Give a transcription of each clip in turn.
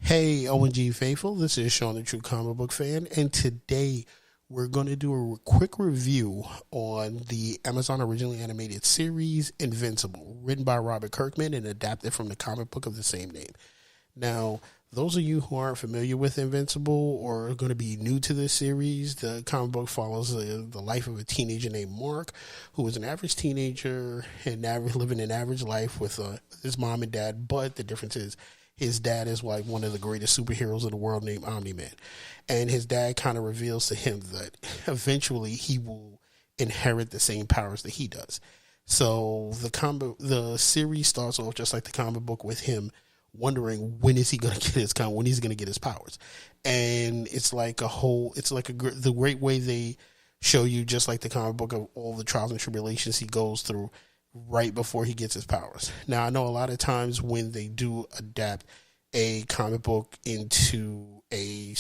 Hey, ONG Faithful, this is Sean, the True Comic Book Fan, and today we're going to do a quick review on the Amazon originally animated series Invincible, written by Robert Kirkman and adapted from the comic book of the same name. Now, those of you who aren't familiar with Invincible or are going to be new to this series, the comic book follows the life of a teenager named Mark, who is an average teenager and living an average life with his mom and dad. But the difference is his dad is like one of the greatest superheroes in the world named Omni-Man. And his dad kind of reveals to him that eventually he will inherit the same powers that he does. So the series starts off just like the comic book with him wondering when is he going to get when he's going to get his powers. And it's like the great way they show you, just like the comic book, of all the trials and tribulations he goes through right before he gets his powers. Now, I know a lot of times when they do adapt a comic book into a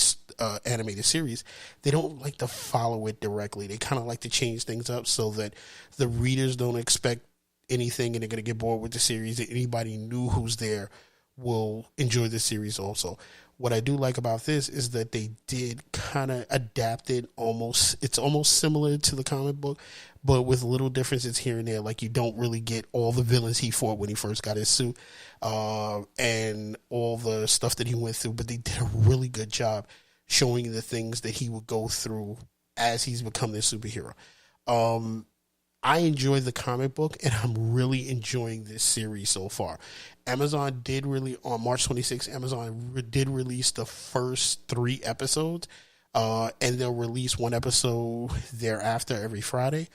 animated series, they don't like to follow it directly. They kind of like to change things up so that the readers don't expect anything and they're going to get bored with the series, and anybody new who's there will enjoy the series also. What I do like about this is that they did kind of adapt it it's almost similar to the comic book, but with little differences here and there. Like, you don't really get all the villains he fought when he first got his suit, and all the stuff that he went through, but they did a really good job showing the things that he would go through as he's become this superhero. I enjoy the comic book, and I'm really enjoying this series so far. Amazon did on March 26th, Amazon did release the first 3 episodes, and they'll release one episode thereafter every Friday.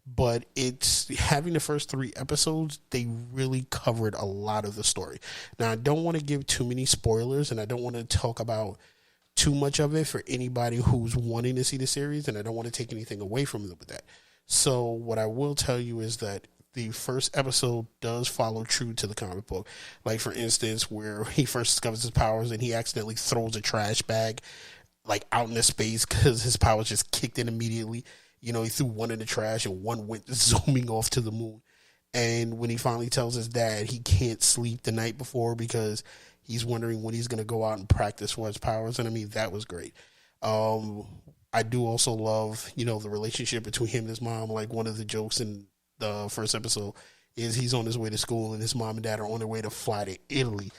But it's having the first 3 episodes, they really covered a lot of the story. Now, I don't want to give too many spoilers, and I don't want to talk about too much of it for anybody who's wanting to see the series, and I don't want to take anything away from them with that. So what I will tell you is that the first episode does follow true to the comic book. Like, for instance, where he first discovers his powers and he accidentally throws a trash bag like out into space because his powers just kicked in immediately. You know, he threw one in the trash and one went zooming off to the moon. And when he finally tells his dad he can't sleep the night before because he's wondering when he's going to go out and practice for his powers. And I mean, that was great. I do also love, the relationship between him and his mom. Like, one of the jokes in the first episode is he's on his way to school and his mom and dad are on their way to fly to Italy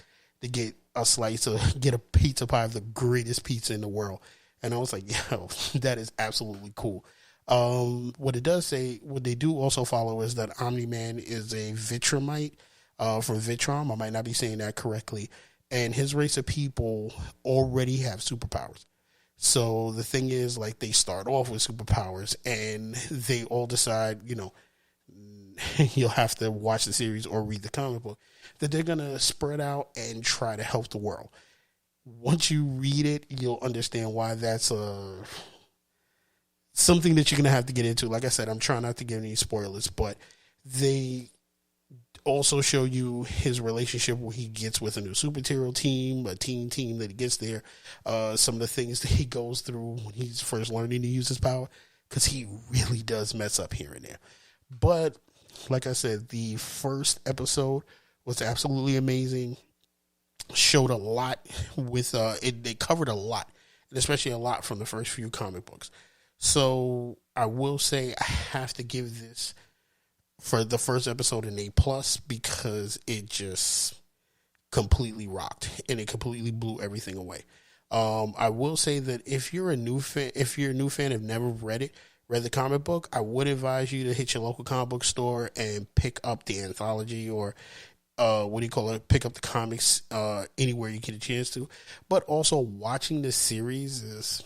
to get a pizza pie of the greatest pizza in the world. And I was like, yo, that is absolutely cool. What they do also follow is that Omni-Man is a Vitramite, from Vitrom. I might not be saying that correctly. And his race of people already have superpowers. So the thing is, like, they start off with superpowers and they all decide, you'll have to watch the series or read the comic book, that they're going to spread out and try to help the world. Once you read it, you'll understand why that's something that you're going to have to get into. Like I said, I'm trying not to give any spoilers, but they also show you his relationship where he gets with a new superhero team, a team that he gets there, some of the things that he goes through when he's first learning to use his power, because he really does mess up here and there. But like I said, the first episode was absolutely amazing. Showed a lot with they covered a lot, and especially a lot from the first few comic books. So I will say I have to give this, for the first episode, an A+ because it just completely rocked and it completely blew everything away. I will say that if you're a new fan, have never read the comic book, I would advise you to hit your local comic book store and pick up the anthology, or pick up the comics anywhere you get a chance to. But also, watching this series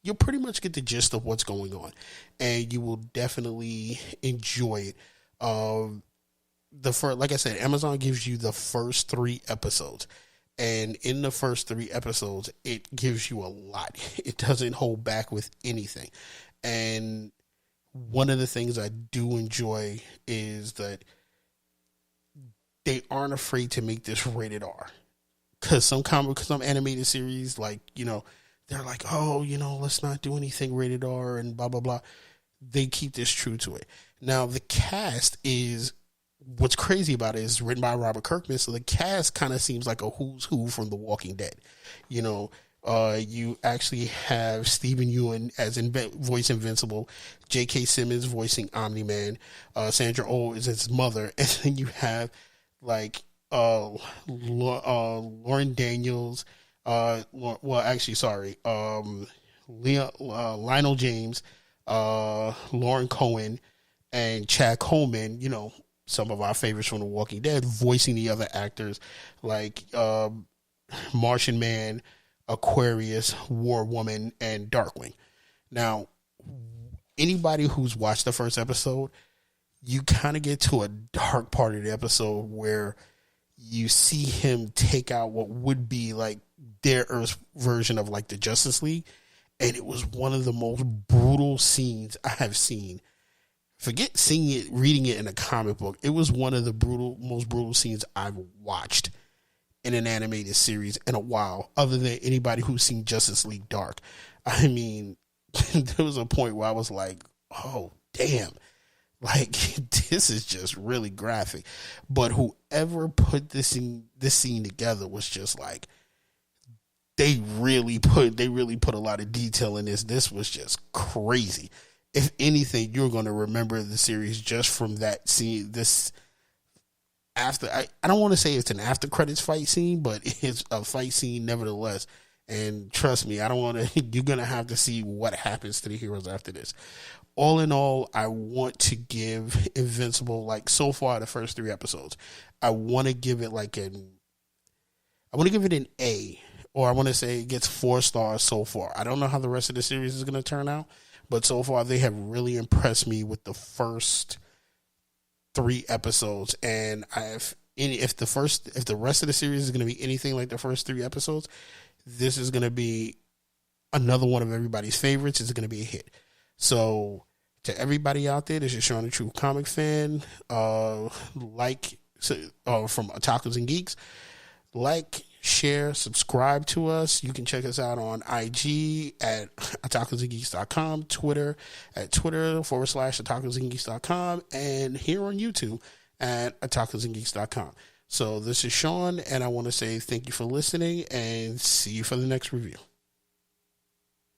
you'll pretty much get the gist of what's going on, and you will definitely enjoy it. Like I said, Amazon gives you the first 3 episodes, and in the first 3 episodes, it gives you a lot. It doesn't hold back with anything. And one of the things I do enjoy is that they aren't afraid to make this rated R. Because some animated series, like, they're like, oh, let's not do anything rated R and blah, blah, blah. They keep this true to it. Now, the cast is what's crazy about it is written by Robert Kirkman, so the cast kind of seems like a who's who from The Walking Dead. You know, you actually have Stephen Ewan as voice Invincible, J.K. Simmons voicing Omni-Man, Sandra Oh is his mother, and then you have like Lauren Daniels, Lionel James, Lauren Cohen, and Chad Coleman, some of our favorites from The Walking Dead, voicing the other actors like Martian Man, Aquarius, War Woman, and Darkwing. Now, anybody who's watched the first episode, you kind of get to a dark part of the episode where you see him take out what would be like their Earth's version of like the Justice League. And it was one of the most brutal scenes I have seen. Forget seeing it, reading it in a comic book. It was one of the most brutal scenes I've watched in an animated series in a while, other than anybody who's seen Justice League Dark. I mean, there was a point where I was like, oh, damn. Like, this is just really graphic. But whoever put this scene together was just like, they really put a lot of detail in this. This was just crazy. If anything, you're going to remember the series just from that scene. This I don't want to say it's an after credits fight scene, but it's a fight scene nevertheless. And trust me, I don't want to. You're going to have to see what happens to the heroes after this. All in all, I want to give Invincible, like so far the first 3 episodes, I want to give it an A, or I want to say it gets 4 stars so far. I don't know how the rest of the series is going to turn out, but so far they have really impressed me with the first 3 episodes. And if the rest of the series is going to be anything like the first 3 episodes, this is going to be another one of everybody's favorites. It's going to be a hit. So to everybody out there, this is Sean, the True Comic Fan. From Otakus and Geeks. Like, share, subscribe to us. You can check us out on IG at otakusandgeeks.com, Twitter at Twitter/otakusandgeeks.com, and here on YouTube at otakusandgeeks.com. So this is Sean, and I want to say thank you for listening, and see you for the next review.